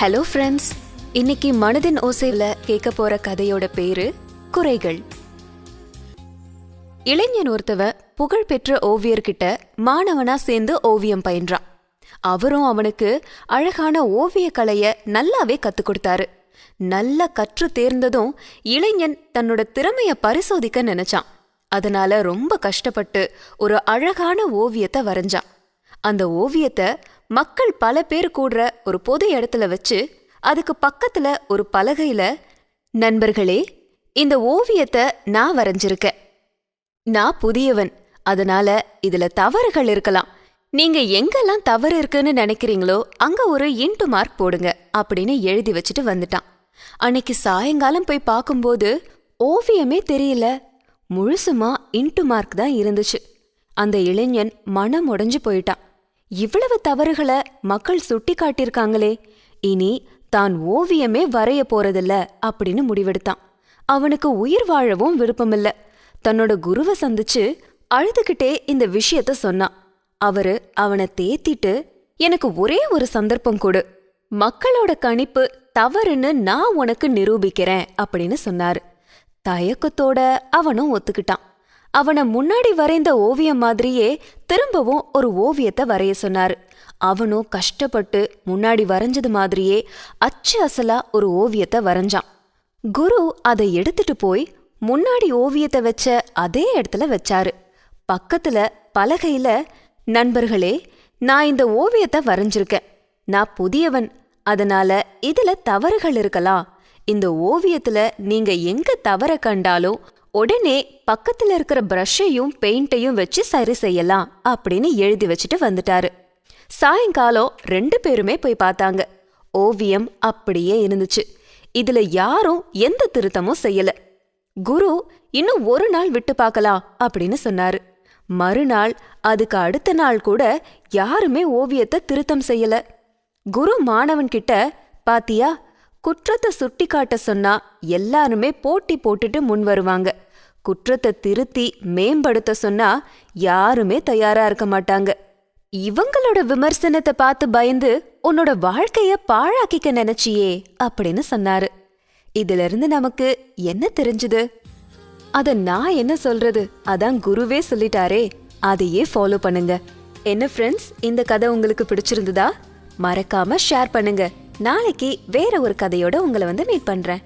Hello friends, இன்னைக்கு மனதின் ஓசையில கேட்க போற கதையோட பேரு குறைகள். இளைஞன் ஒருத்தவன் புகழ்பெற்ற ஓவியர்கிட்ட மாணவனா சேர்ந்து ஓவியம் பயின்றான். அவரும் அவனுக்கு அழகான ஓவிய கலைய நல்லாவே கத்து கொடுத்தாரு. நல்லா கற்று தேர்ந்ததும் இளைஞன் தன்னோட திறமைய பரிசோதிக்க நினைச்சான். அதனால ரொம்ப கஷ்டப்பட்டு ஒரு அழகான ஓவியத்தை வரைஞ்சான். அந்த ஓவியத்தை மக்கள் பல பேர் கூடுற ஒரு பொது இடத்துல வச்சு அதுக்கு பக்கத்துல ஒரு பலகையில, நண்பர்களே, இந்த ஓவியத்தை நான் வரைஞ்சிருக்கேன். நான் புதியவன், அதனால இதுல தவறுகள் இருக்கலாம். நீங்க எங்கெல்லாம் தவறு இருக்குன்னு நினைக்கிறீங்களோ அங்க ஒரு இன்டு மார்க் போடுங்க அப்படின்னு எழுதி வச்சுட்டு வந்துட்டான். அன்னைக்கு சாயங்காலம் போய் பார்க்கும்போது ஓவியமே தெரியல, முழுசுமா இன்டு மார்க் தான் இருந்துச்சு. அந்த இளைஞன் மனம் உடைஞ்சு போயிட்டான். இவ்வளவு தவறுகளை மக்கள் சுட்டி காட்டியிருக்காங்களே, இனி தான் ஓவியமே வரைய போறதில்ல அப்படின்னு முடிவெடுத்தான். அவனுக்கு உயிர் வாழவும் விருப்பமில்ல. தன்னோட குருவை சந்திச்சு அழுதுகிட்டே இந்த விஷயத்த சொன்னான். அவரு அவனை தேத்திட்டு, எனக்கு ஒரே ஒரு சந்தர்ப்பம் கொடு, மக்களோட கணிப்பு தவறுன்னு நான் உனக்கு நிரூபிக்கிறேன் அப்படின்னு சொன்னாரு. தயக்கத்தோட அவனும் ஒத்துக்கிட்டான். அவனை முன்னாடி வரைந்த ஓவியம் மாதிரியே திரும்பவும் ஒரு ஓவியத்தை வரைய சொன்னாரு. அவனும் கஷ்டப்பட்டு முன்னாடி வரைஞ்சது மாதிரியே அச்சு அசலா ஒரு ஓவியத்தை வரைஞ்சான். குரு அதை எடுத்துட்டு போய் முன்னாடி ஓவியத்தை வச்ச அதே இடத்துல வச்சாரு. பக்கத்துல பலகையில, நண்பர்களே, நான் இந்த ஓவியத்தை வரைஞ்சிருக்கேன். நான் புதியவன், அதனால இதுல தவறுகள் இருக்கலாம். இந்த ஓவியத்துல நீங்க எங்க தவற கண்டாலும் உடனே பக்கத்துல இருக்கிற பிரஷையும் பெயிண்டையும் வச்சு சரி செய்யலாம் அப்படின்னு எழுதி வச்சுட்டு வந்துட்டாரு. சாயங்காலம் 2 பேருமே போய் பார்த்தாங்க. ஓவியம் அப்படியே இருந்துச்சு. இதுல யாரும் எந்த திருத்தமும் செய்யல. குரு இன்னும் ஒரு நாள் விட்டு பார்க்கலாம் அப்படின்னு சொன்னாரு. மறுநாள், அதுக்கு அடுத்த நாள் கூட யாருமே ஓவியத்தை திருத்தம் செய்யல. குரு மாணவன் கிட்ட, பாத்தியா, குற்றத்தை சுட்டி காட்ட சொன்னா எல்லாருமே போட்டி போட்டுட்டு முன் வருவாங்க. குற்றத்தை திருத்தி மேம்படுத்த சொன்னா யாருமே தயாரா இருக்க மாட்டாங்க. இவங்களோட விமர்சனத்தை பார்த்து பயந்து உன்னோட வாழ்க்கைய பாழாக்கிக்க நினைச்சியே அப்படின்னு சொன்னாரு. இதுல இருந்து நமக்கு என்ன தெரிஞ்சுது? அத நான் என்ன சொல்றது, அதான் குருவே சொல்லிட்டாரே, அதையே ஃபாலோ பண்ணுங்க. என்ன ஃப்ரெண்ட்ஸ், இந்த கதை உங்களுக்கு பிடிச்சிருந்ததா? மறக்காம ஷேர் பண்ணுங்க. நாளைக்கு வேற ஒரு கதையோட உங்களை மீட் பண்றேன்.